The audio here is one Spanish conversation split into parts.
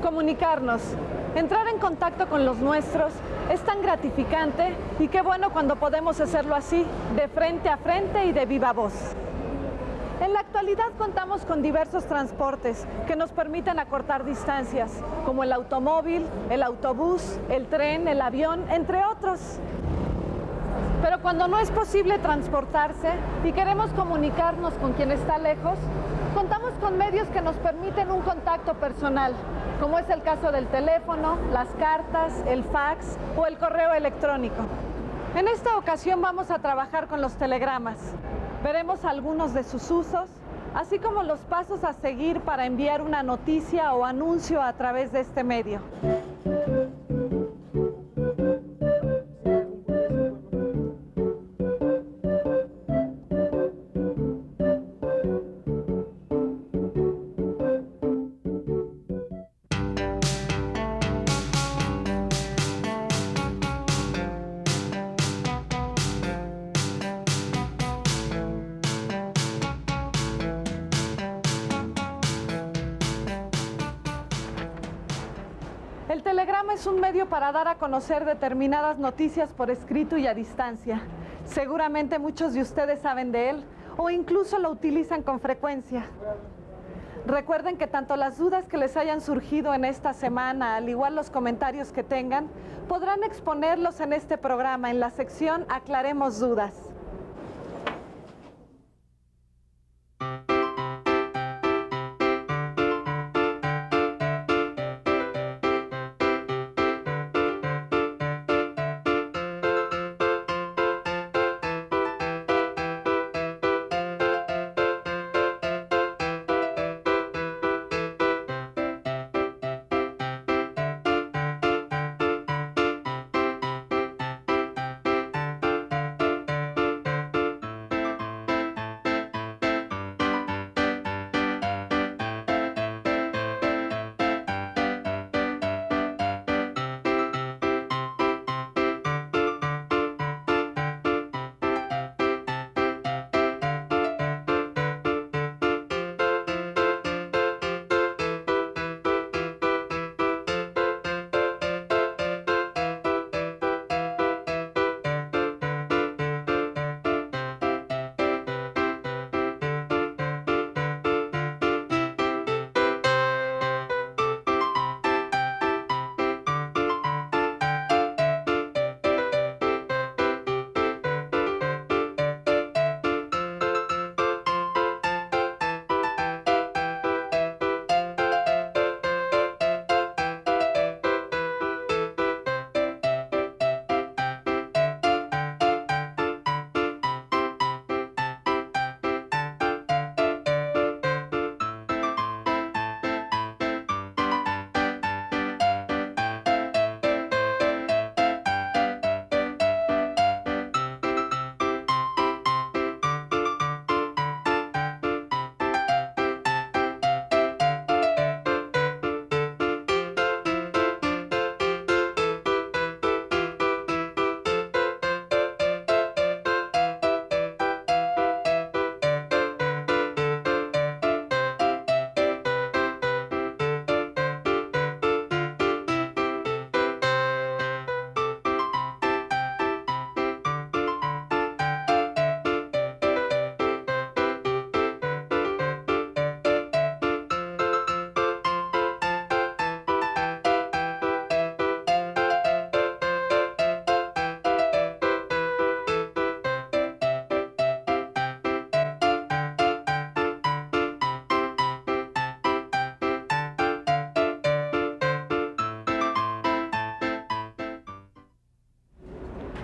Comunicarnos, entrar en contacto con los nuestros es tan gratificante y qué bueno cuando podemos hacerlo así, de frente a frente y de viva voz. En la actualidad contamos con diversos transportes que nos permiten acortar distancias, como el automóvil, el autobús, el tren, el avión, entre otros. Pero cuando no es posible transportarse y queremos comunicarnos con quien está lejos, contamos con medios que nos permiten un contacto personal, como es el caso del teléfono, las cartas, el fax o el correo electrónico. En esta ocasión vamos a trabajar con los telegramas. Veremos algunos de sus usos, así como los pasos a seguir para enviar una noticia o anuncio a través de este medio. El telegrama es un medio para dar a conocer determinadas noticias por escrito y a distancia. Seguramente muchos de ustedes saben de él o incluso lo utilizan con frecuencia. Recuerden que tanto las dudas que les hayan surgido en esta semana, al igual los comentarios que tengan, podrán exponerlos en este programa, en la sección Aclaremos Dudas.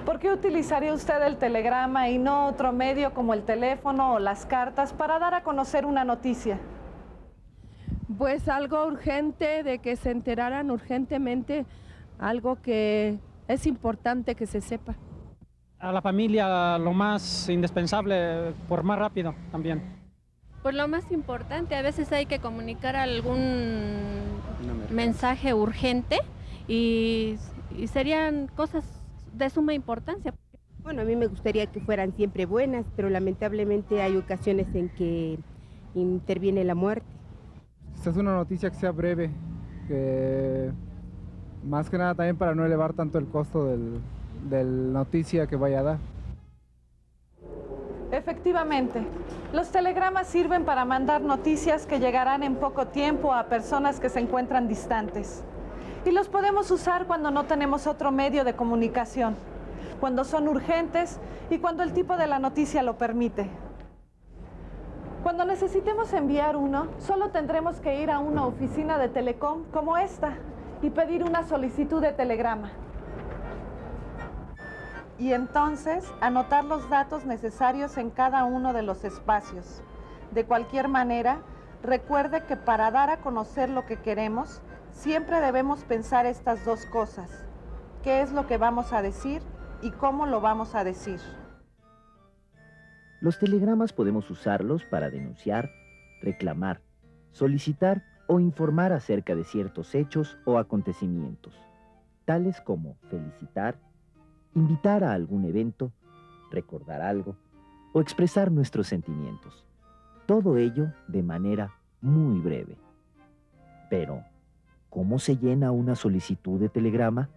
¿Por qué utilizaría usted el telegrama y no otro medio como el teléfono o las cartas para dar a conocer una noticia? Pues algo urgente, de que se enteraran urgentemente, algo que es importante que se sepa. A la familia lo más indispensable, por más rápido también. Pues lo más importante, a veces hay que comunicar algún mensaje urgente y serían cosas de suma importancia. Bueno, a mí me gustaría que fueran siempre buenas, pero lamentablemente hay ocasiones en que interviene la muerte. Esta es una noticia que sea breve, que más que nada también para no elevar tanto el costo del noticia que vaya a dar. Efectivamente, los telegramas sirven para mandar noticias que llegarán en poco tiempo a personas que se encuentran distantes. Y los podemos usar cuando no tenemos otro medio de comunicación, cuando son urgentes y cuando el tipo de la noticia lo permite. Cuando necesitemos enviar uno, solo tendremos que ir a una oficina de Telecom como esta y pedir una solicitud de telegrama. Y entonces anotar los datos necesarios en cada uno de los espacios. De cualquier manera, recuerde que para dar a conocer lo que queremos, siempre debemos pensar estas dos cosas: qué es lo que vamos a decir y cómo lo vamos a decir. Los telegramas podemos usarlos para denunciar, reclamar, solicitar o informar acerca de ciertos hechos o acontecimientos, tales como felicitar, invitar a algún evento, recordar algo o expresar nuestros sentimientos. Todo ello de manera muy breve. Pero, ¿cómo se llena una solicitud de telegrama?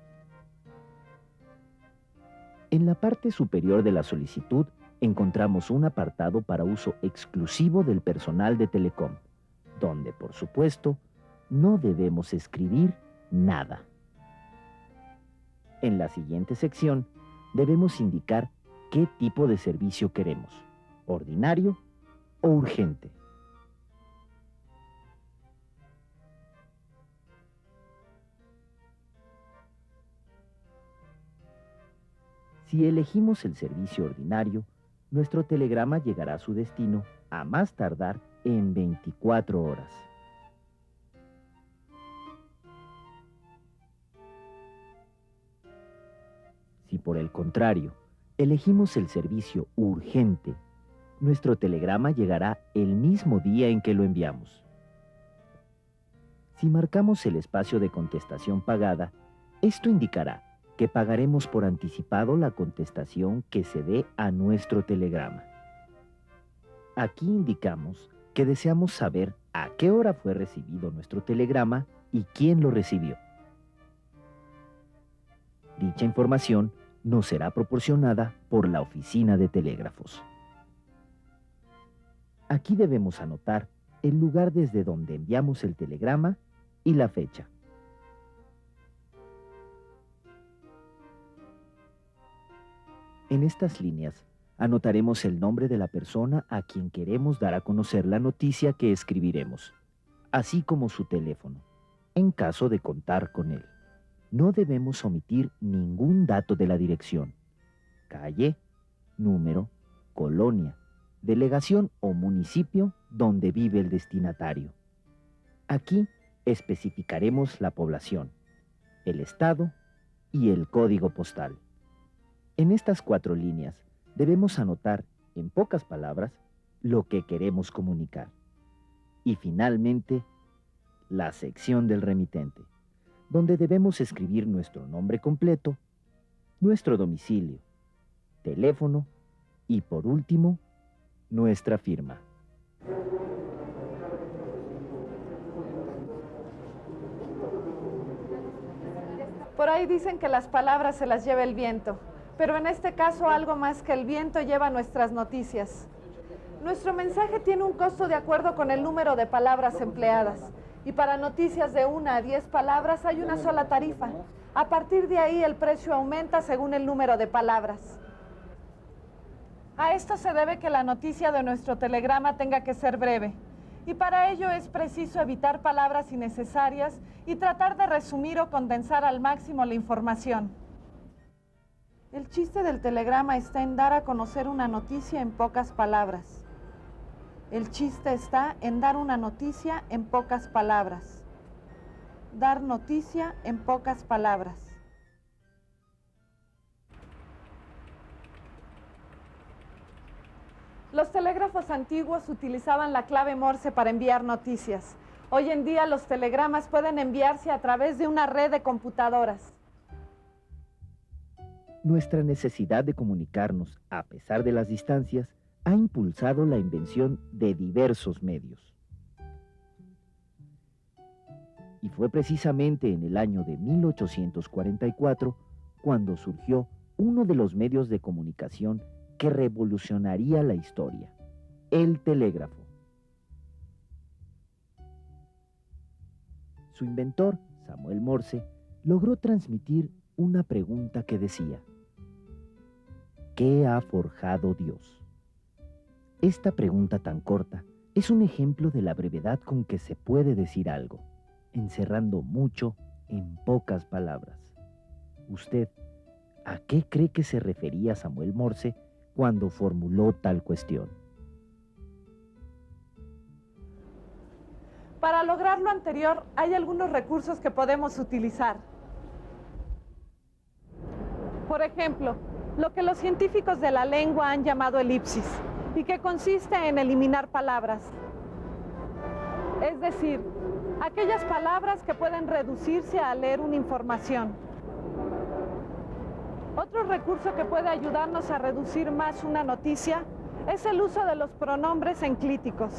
En la parte superior de la solicitud encontramos un apartado para uso exclusivo del personal de Telecom, donde, por supuesto, no debemos escribir nada. En la siguiente sección debemos indicar qué tipo de servicio queremos: ordinario o urgente. Si elegimos el servicio ordinario, nuestro telegrama llegará a su destino a más tardar en 24 horas. Si por el contrario, elegimos el servicio urgente, nuestro telegrama llegará el mismo día en que lo enviamos. Si marcamos el espacio de contestación pagada, esto indicará que pagaremos por anticipado la contestación que se dé a nuestro telegrama. Aquí indicamos que deseamos saber a qué hora fue recibido nuestro telegrama y quién lo recibió. Dicha información nos será proporcionada por la oficina de telégrafos. Aquí debemos anotar el lugar desde donde enviamos el telegrama y la fecha. En estas líneas anotaremos el nombre de la persona a quien queremos dar a conocer la noticia que escribiremos, así como su teléfono, en caso de contar con él. No debemos omitir ningún dato de la dirección: calle, número, colonia, delegación o municipio donde vive el destinatario. Aquí especificaremos la población, el estado y el código postal. En estas 4 líneas debemos anotar, en pocas palabras, lo que queremos comunicar. Y finalmente, la sección del remitente, donde debemos escribir nuestro nombre completo, nuestro domicilio, teléfono y, por último, nuestra firma. Por ahí dicen que las palabras se las lleva el viento, pero en este caso algo más que el viento lleva nuestras noticias. Nuestro mensaje tiene un costo de acuerdo con el número de palabras empleadas, y para noticias de 1 a 10 palabras hay una sola tarifa. A partir de ahí el precio aumenta según el número de palabras. A esto se debe que la noticia de nuestro telegrama tenga que ser breve, y para ello es preciso evitar palabras innecesarias y tratar de resumir o condensar al máximo la información. El chiste del telegrama está en dar a conocer una noticia en pocas palabras. El chiste está en dar una noticia en pocas palabras. Dar noticia en pocas palabras. Los telégrafos antiguos utilizaban la clave Morse para enviar noticias. Hoy en día los telegramas pueden enviarse a través de una red de computadoras. Nuestra necesidad de comunicarnos, a pesar de las distancias, ha impulsado la invención de diversos medios. Y fue precisamente en el año de 1844 cuando surgió uno de los medios de comunicación que revolucionaría la historia, el telégrafo. Su inventor, Samuel Morse, logró transmitir una pregunta que decía: ¿qué ha forjado Dios? Esta pregunta tan corta es un ejemplo de la brevedad con que se puede decir algo, encerrando mucho en pocas palabras. ¿Usted a qué cree que se refería Samuel Morse cuando formuló tal cuestión? Para lograr lo anterior, hay algunos recursos que podemos utilizar. Por ejemplo, lo que los científicos de la lengua han llamado elipsis, y que consiste en eliminar palabras. Es decir, aquellas palabras que pueden reducirse a leer una información. Otro recurso que puede ayudarnos a reducir más una noticia es el uso de los pronombres enclíticos,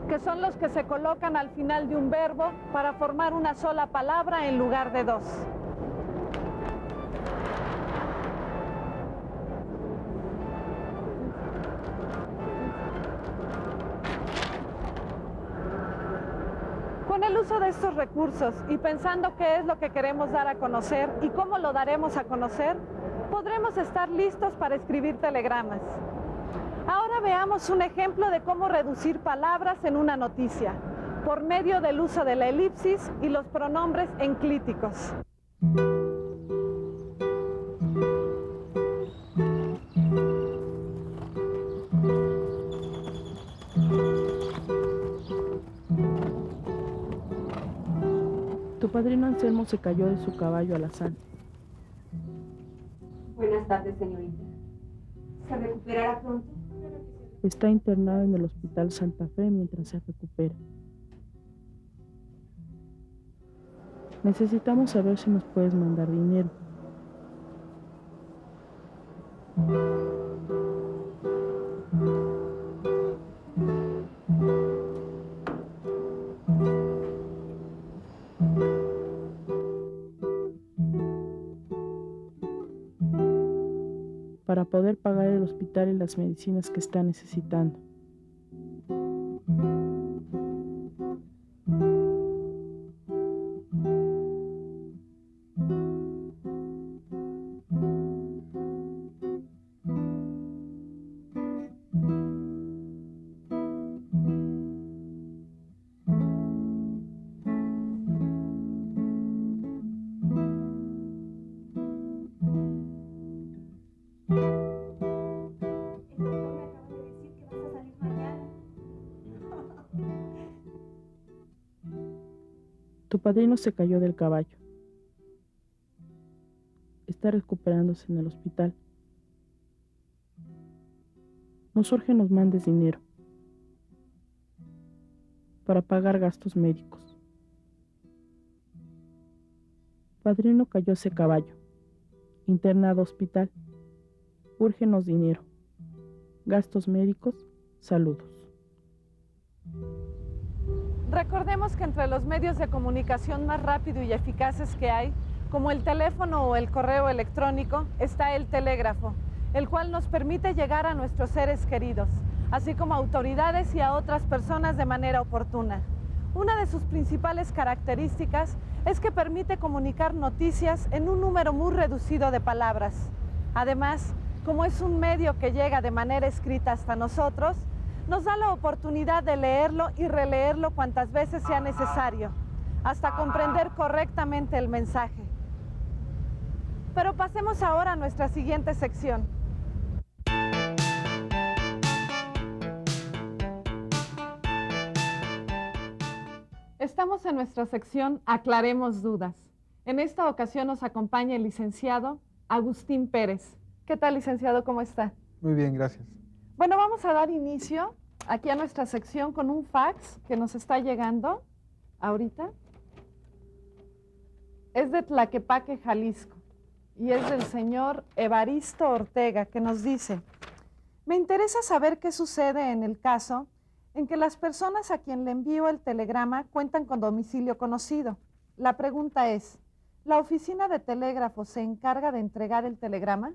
que son los que se colocan al final de un verbo para formar una sola palabra en lugar de dos. Con el uso de estos recursos y pensando qué es lo que queremos dar a conocer y cómo lo daremos a conocer, podremos estar listos para escribir telegramas. Ahora veamos un ejemplo de cómo reducir palabras en una noticia, por medio del uso de la elipsis y los pronombres enclíticos. Tu padrino Anselmo se cayó de su caballo alazán. Buenas tardes, señorita. ¿Se recuperará pronto? Está internado en el Hospital Santa Fe mientras se recupera. Necesitamos saber si nos puedes mandar dinero. Para poder pagar el hospital y las medicinas que está necesitando. Tu padrino se cayó del caballo. Está recuperándose en el hospital. Nos urge nos mandes dinero para pagar gastos médicos. Padrino cayóse caballo, internado hospital. Úrgenos dinero, gastos médicos, saludos. Recordemos que entre los medios de comunicación más rápidos y eficaces que hay, como el teléfono o el correo electrónico, está el telégrafo, el cual nos permite llegar a nuestros seres queridos, así como a autoridades y a otras personas de manera oportuna. Una de sus principales características es que permite comunicar noticias en un número muy reducido de palabras. Además, como es un medio que llega de manera escrita hasta nosotros, nos da la oportunidad de leerlo y releerlo cuantas veces sea necesario, hasta comprender correctamente el mensaje. Pero pasemos ahora a nuestra siguiente sección. Estamos en nuestra sección Aclaremos Dudas. En esta ocasión nos acompaña el licenciado Agustín Pérez. ¿Qué tal, licenciado? ¿Cómo está? Muy bien, gracias. Bueno, vamos a dar inicio aquí a nuestra sección con un fax que nos está llegando ahorita. Es de Tlaquepaque, Jalisco, y es del señor Evaristo Ortega, que nos dice: me interesa saber qué sucede en el caso en que las personas a quien le envío el telegrama cuentan con domicilio conocido. La pregunta es, ¿la oficina de telégrafo se encarga de entregar el telegrama?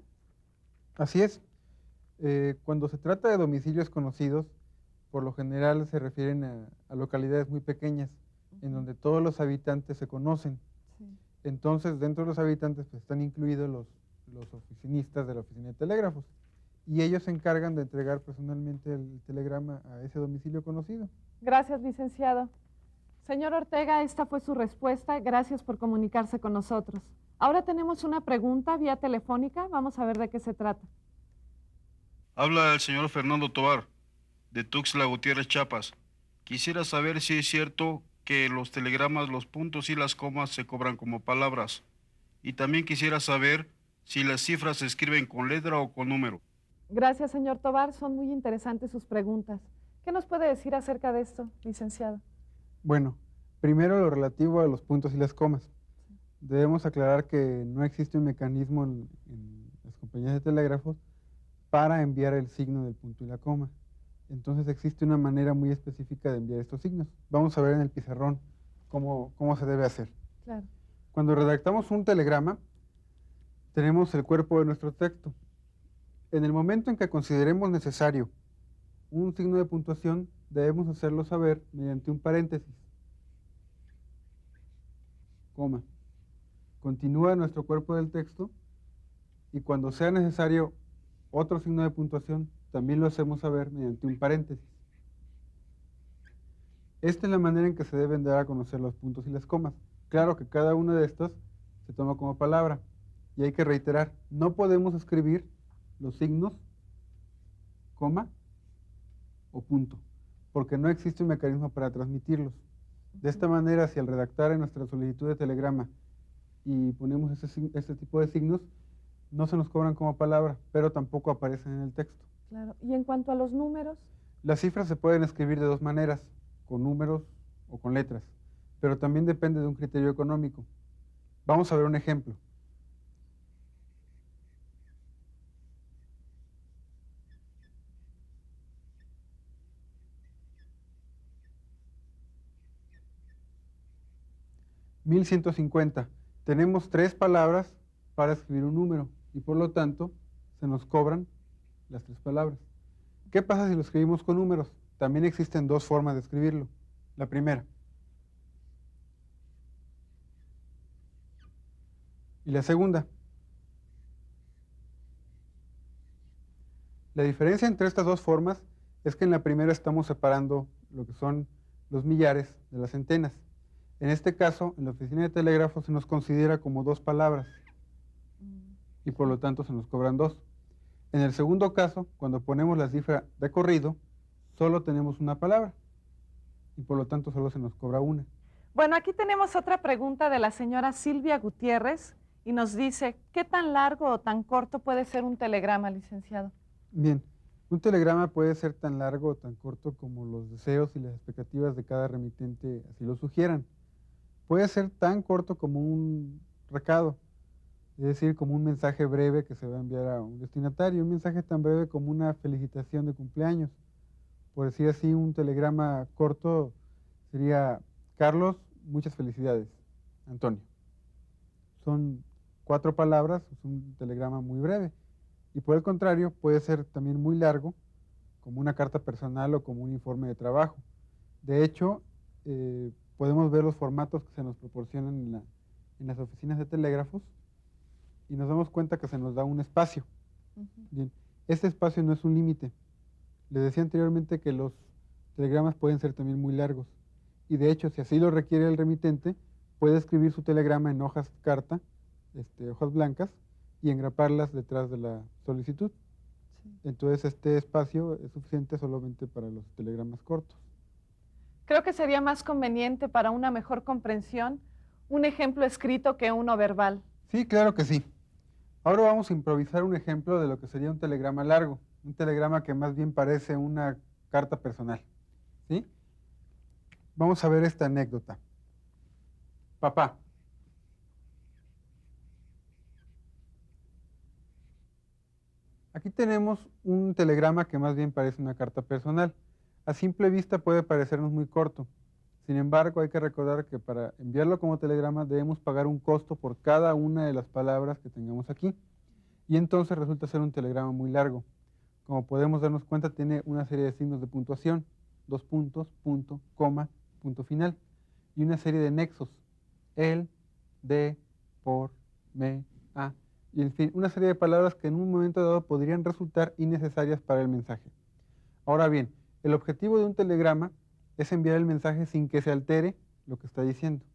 Así es. Cuando se trata de domicilios conocidos, por lo general se refieren a localidades muy pequeñas, en donde todos los habitantes se conocen. Sí. Entonces, dentro de los habitantes pues, están incluidos los oficinistas de la oficina de telégrafos, y ellos se encargan de entregar personalmente el telegrama a ese domicilio conocido. Gracias, licenciado. Señor Ortega, esta fue su respuesta. Gracias por comunicarse con nosotros. Ahora tenemos una pregunta vía telefónica. Vamos a ver de qué se trata. Habla el señor Fernando Tovar, de Tuxtla Gutiérrez, Chiapas. Quisiera saber si es cierto que los telegramas, los puntos y las comas se cobran como palabras. Y también quisiera saber si las cifras se escriben con letra o con número. Gracias, señor Tovar. Son muy interesantes sus preguntas. ¿Qué nos puede decir acerca de esto, licenciado? Bueno, primero lo relativo a los puntos y las comas. Debemos aclarar que no existe un mecanismo en las compañías de telégrafos para enviar el signo del punto y la coma. Entonces existe una manera muy específica de enviar estos signos. Vamos a ver en el pizarrón cómo se debe hacer. Claro. Cuando redactamos un telegrama, tenemos el cuerpo de nuestro texto. En el momento en que consideremos necesario un signo de puntuación, debemos hacerlo saber mediante un paréntesis, coma. Continúa nuestro cuerpo del texto y cuando sea necesario otro signo de puntuación, también lo hacemos saber mediante un paréntesis. Esta es la manera en que se deben dar a conocer los puntos y las comas. Claro que cada una de estas se toma como palabra y hay que reiterar, no podemos escribir los signos, coma o punto, porque no existe un mecanismo para transmitirlos. De esta manera, si al redactar en nuestra solicitud de telegrama y ponemos este tipo de signos, no se nos cobran como palabra, pero tampoco aparecen en el texto. Claro. ¿Y en cuanto a los números? Las cifras se pueden escribir de dos maneras, con números o con letras, pero también depende de un criterio económico. Vamos a ver un ejemplo. $1150. Tenemos 3 palabras para escribir un número y por lo tanto se nos cobran las 3 palabras. ¿Qué pasa si lo escribimos con números? También existen 2 formas de escribirlo. La primera. Y la segunda. La diferencia entre estas 2 formas es que en la primera estamos separando lo que son los millares de las centenas. En este caso, en la oficina de telégrafo se nos considera como 2 palabras y por lo tanto se nos cobran 2. En el segundo caso, cuando ponemos la cifra de corrido, solo tenemos una palabra y por lo tanto solo se nos cobra una. Bueno, aquí tenemos otra pregunta de la señora Silvia Gutiérrez y nos dice, ¿qué tan largo o tan corto puede ser un telegrama, licenciado? Bien, un telegrama puede ser tan largo o tan corto como los deseos y las expectativas de cada remitente así lo sugieran. Puede ser tan corto como un recado, es decir, como un mensaje breve que se va a enviar a un destinatario, un mensaje tan breve como una felicitación de cumpleaños. Por decir así, un telegrama corto sería, Carlos, muchas felicidades, Antonio. Son 4 palabras, es un telegrama muy breve. Y por el contrario, puede ser también muy largo, como una carta personal o como un informe de trabajo. De hecho, podemos ver los formatos que se nos proporcionan en las oficinas de telégrafos y nos damos cuenta que se nos da un espacio. Bien, este espacio no es un límite. Les decía anteriormente que los telegramas pueden ser también muy largos. Y de hecho, si así lo requiere el remitente, puede escribir su telegrama en hojas carta, hojas blancas, y engraparlas detrás de la solicitud. Sí. Entonces este espacio es suficiente solamente para los telegramas cortos. Creo que sería más conveniente para una mejor comprensión un ejemplo escrito que uno verbal. Sí, claro que sí. Ahora vamos a improvisar un ejemplo de lo que sería un telegrama largo, un telegrama que más bien parece una carta personal. ¿Sí? Vamos a ver esta anécdota. Papá. Aquí tenemos un telegrama que más bien parece una carta personal. A simple vista puede parecernos muy corto. Sin embargo, hay que recordar que para enviarlo como telegrama debemos pagar un costo por cada una de las palabras que tengamos aquí. Y entonces resulta ser un telegrama muy largo. Como podemos darnos cuenta, tiene una serie de signos de puntuación, 2 puntos, punto, coma, punto final, y una serie de nexos, el, de, por, me, a, y en fin, una serie de palabras que en un momento dado podrían resultar innecesarias para el mensaje. Ahora bien, el objetivo de un telegrama es enviar el mensaje sin que se altere lo que está diciendo,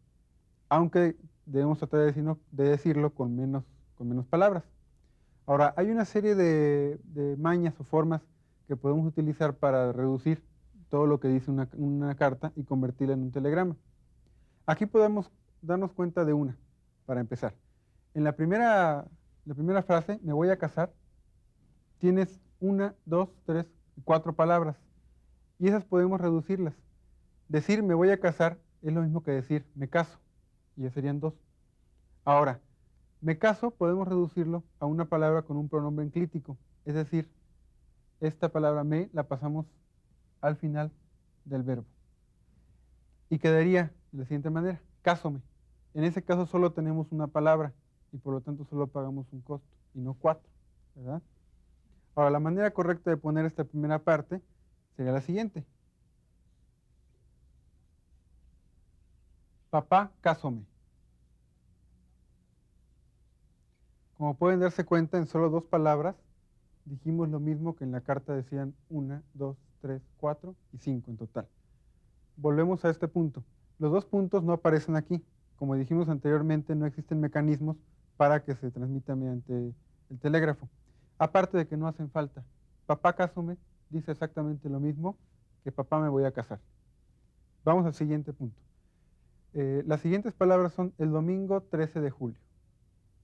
aunque debemos tratar de decirlo con menos palabras. Ahora, hay una serie de mañas o formas que podemos utilizar para reducir todo lo que dice una carta y convertirla en un telegrama. Aquí podemos darnos cuenta de una, para empezar. En la primera frase, me voy a casar, tienes 1, 2, 3, 4 palabras, y esas podemos reducirlas. Decir me voy a casar es lo mismo que decir me caso, y ya serían 2. Ahora, me caso podemos reducirlo a una palabra con un pronombre enclítico, es decir, esta palabra me la pasamos al final del verbo. Y quedaría de la siguiente manera, cásome. En ese caso solo tenemos una palabra y por lo tanto solo pagamos un costo y no 4, ¿verdad? Ahora, la manera correcta de poner esta primera parte sería la siguiente. Papá, cásome. Como pueden darse cuenta, en solo 2 palabras dijimos lo mismo que en la carta decían 1, 2, 3, 4 y 5 en total. Volvemos a este punto. Los 2 puntos no aparecen aquí. Como dijimos anteriormente, no existen mecanismos para que se transmita mediante el telégrafo. Aparte de que no hacen falta. Papá, cásome dice exactamente lo mismo que papá, me voy a casar. Vamos al siguiente punto. Las siguientes palabras son el domingo 13 de julio.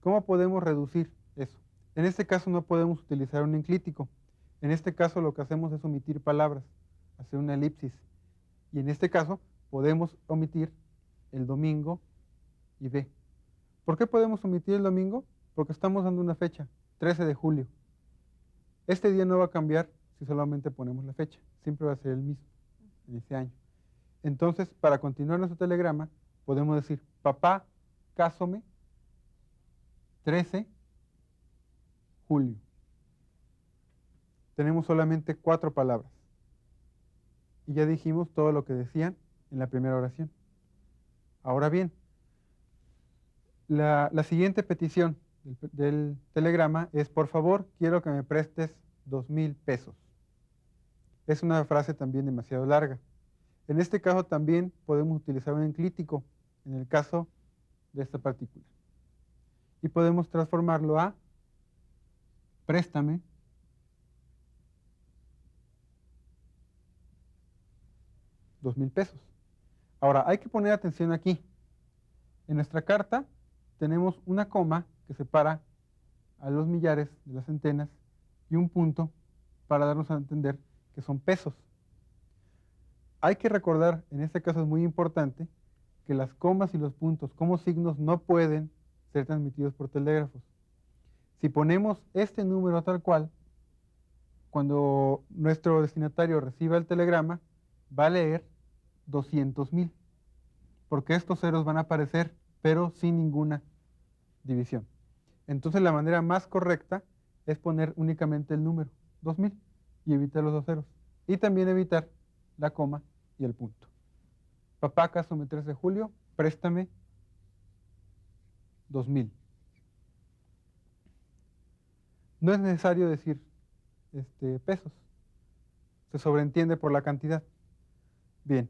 ¿Cómo podemos reducir eso? En este caso no podemos utilizar un enclítico. En este caso lo que hacemos es omitir palabras, hacer una elipsis. Y en este caso podemos omitir el domingo y de. ¿Por qué podemos omitir el domingo? Porque estamos dando una fecha, 13 de julio. Este día no va a cambiar si solamente ponemos la fecha. Siempre va a ser el mismo en ese año. Entonces, para continuar nuestro telegrama, podemos decir, papá, cásome, 13 julio. Tenemos solamente 4 palabras. Y ya dijimos todo lo que decían en la primera oración. Ahora bien, la siguiente petición del telegrama es, por favor, quiero que me prestes 2,000 pesos. Es una frase también demasiado larga. En este caso también podemos utilizar un enclítico, en el caso de esta partícula. Y podemos transformarlo a préstame 2,000 pesos. Ahora, hay que poner atención aquí. En nuestra carta tenemos una coma que separa a los millares de las centenas y un punto para darnos a entender que son pesos. Hay que recordar, en este caso es muy importante, que las comas y los puntos como signos no pueden ser transmitidos por telégrafos. Si ponemos este número tal cual, cuando nuestro destinatario reciba el telegrama, va a leer 200,000, porque estos ceros van a aparecer, pero sin ninguna división. Entonces la manera más correcta es poner únicamente el número, 2,000, y evitar los 2 ceros. Y también evitar la coma y el punto. Papá, cásame 13 de julio, préstame 2,000. No es necesario decir pesos. Se sobreentiende por la cantidad. Bien.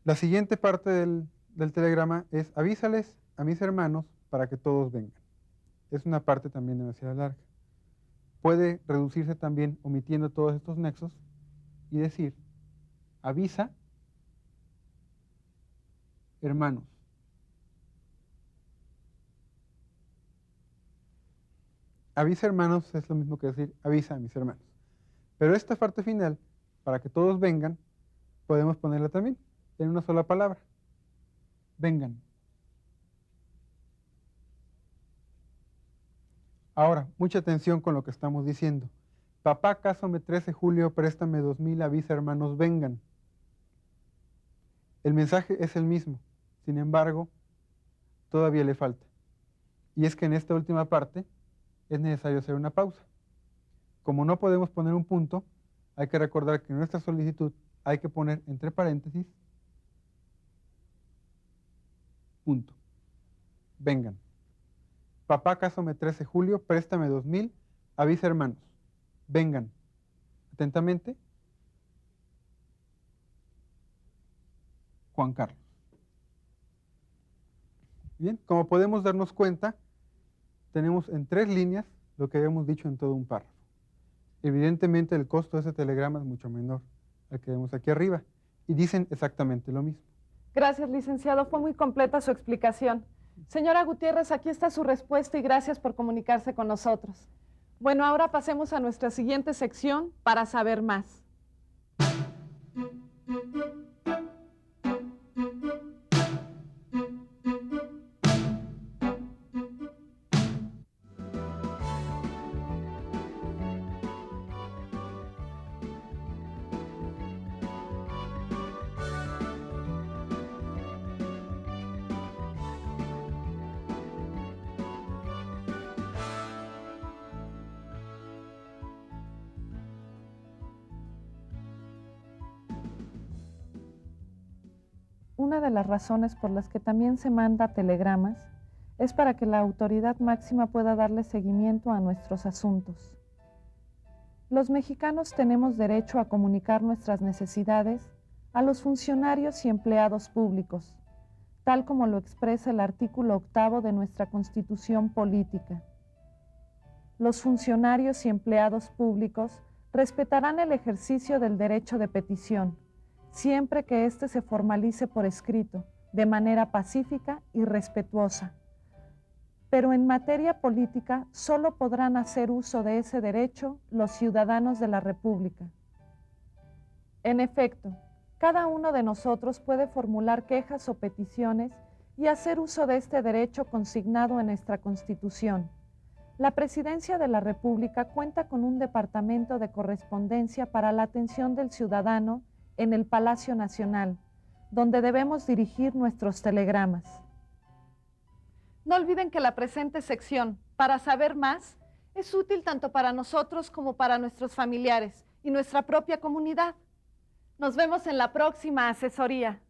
La siguiente parte del telegrama es avísales a mis hermanos para que todos vengan. Es una parte también demasiado larga. Puede reducirse también omitiendo todos estos nexos y decir avisa hermanos. Avisa hermanos es lo mismo que decir avisa a mis hermanos. Pero esta parte final, para que todos vengan, podemos ponerla también en una sola palabra. Vengan. Ahora, mucha atención con lo que estamos diciendo. Papá, cásame 13 de julio, préstame 2000, avisa hermanos, vengan. El mensaje es el mismo, sin embargo, todavía le falta. Y es que en esta última parte es necesario hacer una pausa. Como no podemos poner un punto, hay que recordar que en nuestra solicitud hay que poner entre paréntesis punto. Vengan. Papá, cásame 13 de julio, préstame 2000, avisa hermanos. Vengan. Atentamente, Juan Carlos. Bien, como podemos darnos cuenta, tenemos en 3 líneas lo que habíamos dicho en todo un párrafo. Evidentemente el costo de ese telegrama es mucho menor al que vemos aquí arriba y dicen exactamente lo mismo. Gracias, licenciado. Fue muy completa su explicación. Señora Gutiérrez, aquí está su respuesta y gracias por comunicarse con nosotros. Bueno, ahora pasemos a nuestra siguiente sección para saber más. Una de las razones por las que también se manda telegramas es para que la autoridad máxima pueda darle seguimiento a nuestros asuntos. Los mexicanos tenemos derecho a comunicar nuestras necesidades a los funcionarios y empleados públicos, tal como lo expresa el artículo 8 de nuestra Constitución Política. Los funcionarios y empleados públicos respetarán el ejercicio del derecho de petición, siempre que éste se formalice por escrito, de manera pacífica y respetuosa. Pero en materia política solo podrán hacer uso de ese derecho los ciudadanos de la República. En efecto, cada uno de nosotros puede formular quejas o peticiones y hacer uso de este derecho consignado en nuestra Constitución. La Presidencia de la República cuenta con un departamento de correspondencia para la atención del ciudadano en el Palacio Nacional, donde debemos dirigir nuestros telegramas. No olviden que la presente sección, para saber más, es útil tanto para nosotros como para nuestros familiares y nuestra propia comunidad. Nos vemos en la próxima asesoría.